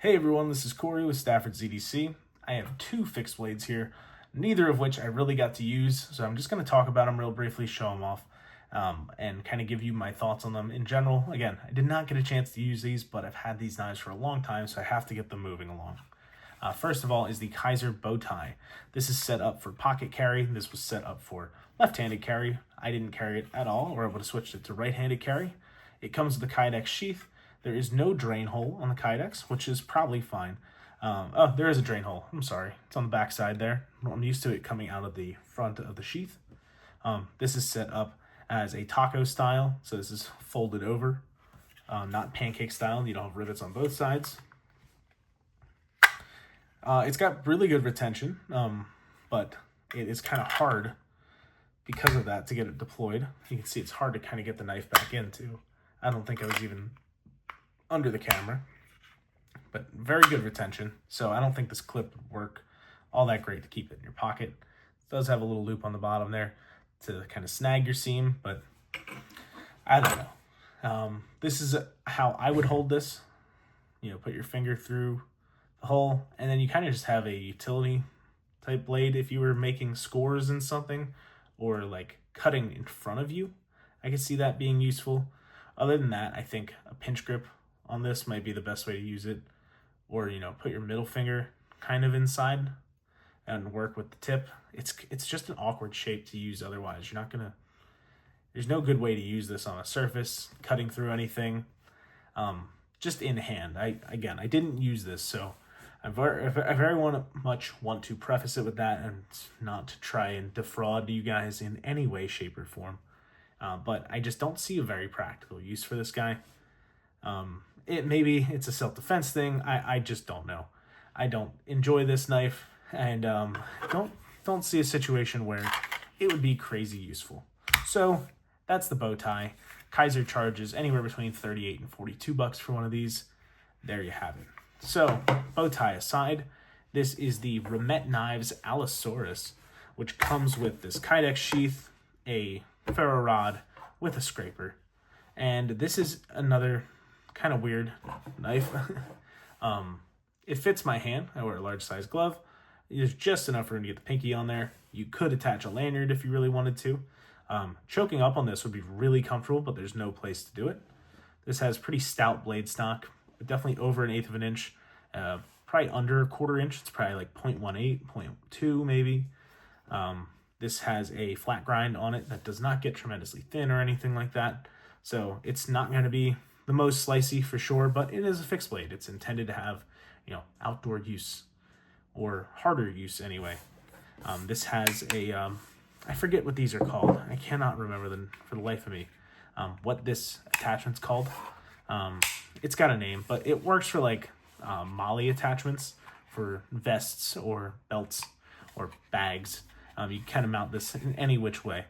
Hey everyone, this is Corey with Stafford ZDC. I have two fixed blades here, neither of which I really got to use, so I'm just going to talk about them real briefly, show them off, and kind of give you my thoughts on them in general. Again, I did not get a chance to use these, but I've had these knives for a long time, so I have to get them moving along. First of all is the Kizer Bowtie. This is set up for pocket carry. This was set up for left-handed carry. I didn't carry it at all. We're able to switch it to right-handed carry. It comes with the Kydex sheath. There is no drain hole on the Kydex, which is probably fine. Oh, there is a drain hole. I'm sorry. It's on the back side there. I'm used to it coming out of the front of the sheath. This is set up as a taco style, so this is folded over, not pancake style. You don't have rivets on both sides. It's got really good retention, but it is kind of hard because of that to get it deployed. You can see it's hard to kind of get the knife back into. I don't think I was even under the camera, but very good retention. So I don't think this clip would work all that great to keep it in your pocket. It does have a little loop on the bottom there to kind of snag your seam, but I don't know. This is how I would hold this. You know, put your finger through the hole, and then you kind of just have a utility type blade if you were making scores in something or like cutting in front of you. I could see that being useful. Other than that, I think a pinch grip on this might be the best way to use it, or put your middle finger kind of inside and work with the tip. It's just an awkward shape to use otherwise. There's no good way to use this on a surface cutting through anything, just in hand. I didn't use this, so I very much want to preface it with that, and not to try and defraud you guys in any way, shape, or form. But I just don't see a very practical use for this guy. Maybe it's a self-defense thing. I just don't know. I don't enjoy this knife, and don't see a situation where it would be crazy useful. So that's the Bowtie. Kizer charges anywhere between $38 and $42 for one of these. There you have it. So Bowtie aside, this is the Remette Knives Allosaurus, which comes with this Kydex sheath, a ferro rod with a scraper, and this is another kind of weird knife. It fits my hand. I wear a large size glove. There's just enough room to get the pinky on there. You could attach a lanyard if you really wanted to. Choking up on this would be really comfortable, but there's no place to do it. This has pretty stout blade stock, but definitely over 1/8 of an inch, probably under 1/4 inch. It's probably like 0.18, 0.2 maybe. This has a flat grind on it that does not get tremendously thin or anything like that. So it's not going to be the most slicey for sure, but it is a fixed blade. It's intended to have, outdoor use, or harder use anyway. This has a, I forget what these are called. I cannot remember them for the life of me, what this attachment's called. It's got a name, but it works for like molly attachments for vests or belts or bags. You can kind of mount this in any which way.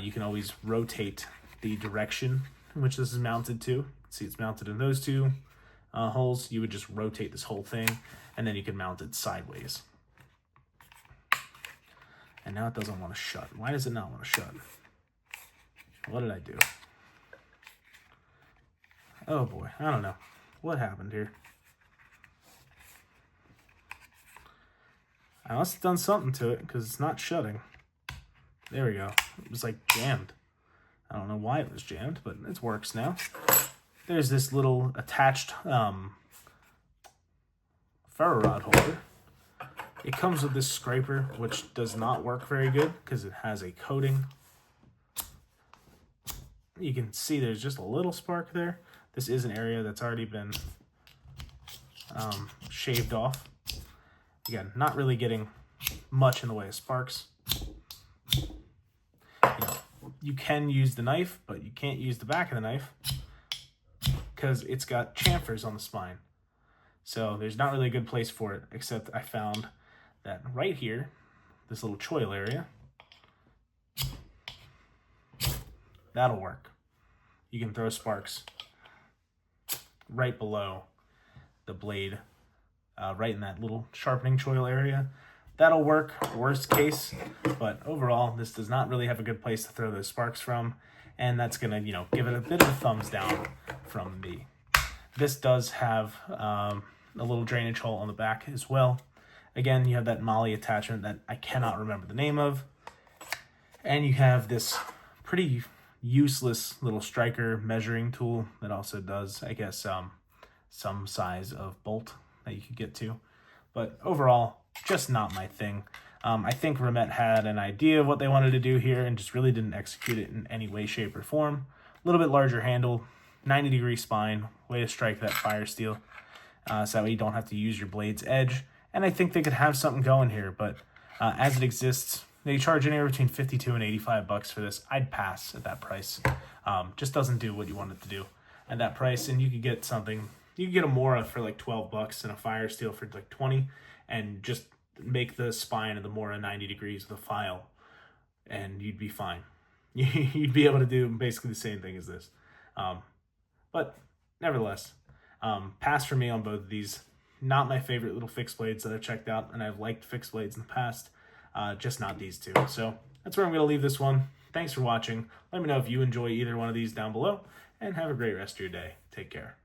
You can always rotate the direction in which this is mounted to. See, it's mounted in those two holes. You would just rotate this whole thing, and then you can mount it sideways. And now it doesn't want to shut. Why does it not want to shut? What did I do? Oh boy, I don't know. What happened here? I must have done something to it because it's not shutting. There we go. It was like jammed. I don't know why it was jammed, but it works now. There's this little attached ferro rod holder. It comes with this scraper, which does not work very good because it has a coating. You can see there's just a little spark there. This is an area that's already been shaved off. Again, not really getting much in the way of sparks. You can use the knife, but you can't use the back of the knife because it's got chamfers on the spine. So there's not really a good place for it, except I found that right here, this little choil area, that'll work. You can throw sparks right below the blade, right in that little sharpening choil area. That'll work, worst case, but overall, this does not really have a good place to throw those sparks from, and that's gonna, give it a bit of a thumbs down from me. This does have a little drainage hole on the back as well. Again, you have that MOLLE attachment that I cannot remember the name of. And you have this pretty useless little striker measuring tool that also does, I guess, some size of bolt that you could get to. But overall, just not my thing. I think Remette had an idea of what they wanted to do here and just really didn't execute it in any way, shape, or form. A little bit larger handle, 90-degree spine, way to strike that fire steel, so that way you don't have to use your blade's edge. And I think they could have something going here, but as it exists, they charge anywhere between $52 and $85 for this. I'd pass at that price. Just doesn't do what you want it to do at that price. And you could get something, you could get a Mora for like $12 and a fire steel for like 20, and just make the spine of the Mora 90 degrees with a file, and you'd be fine. You'd be able to do basically the same thing as this. But nevertheless, pass for me on both of these. Not my favorite little fixed blades that I've checked out, and I've liked fixed blades in the past. Just not these two. So that's where I'm going to leave this one. Thanks for watching. Let me know if you enjoy either one of these down below, and have a great rest of your day. Take care.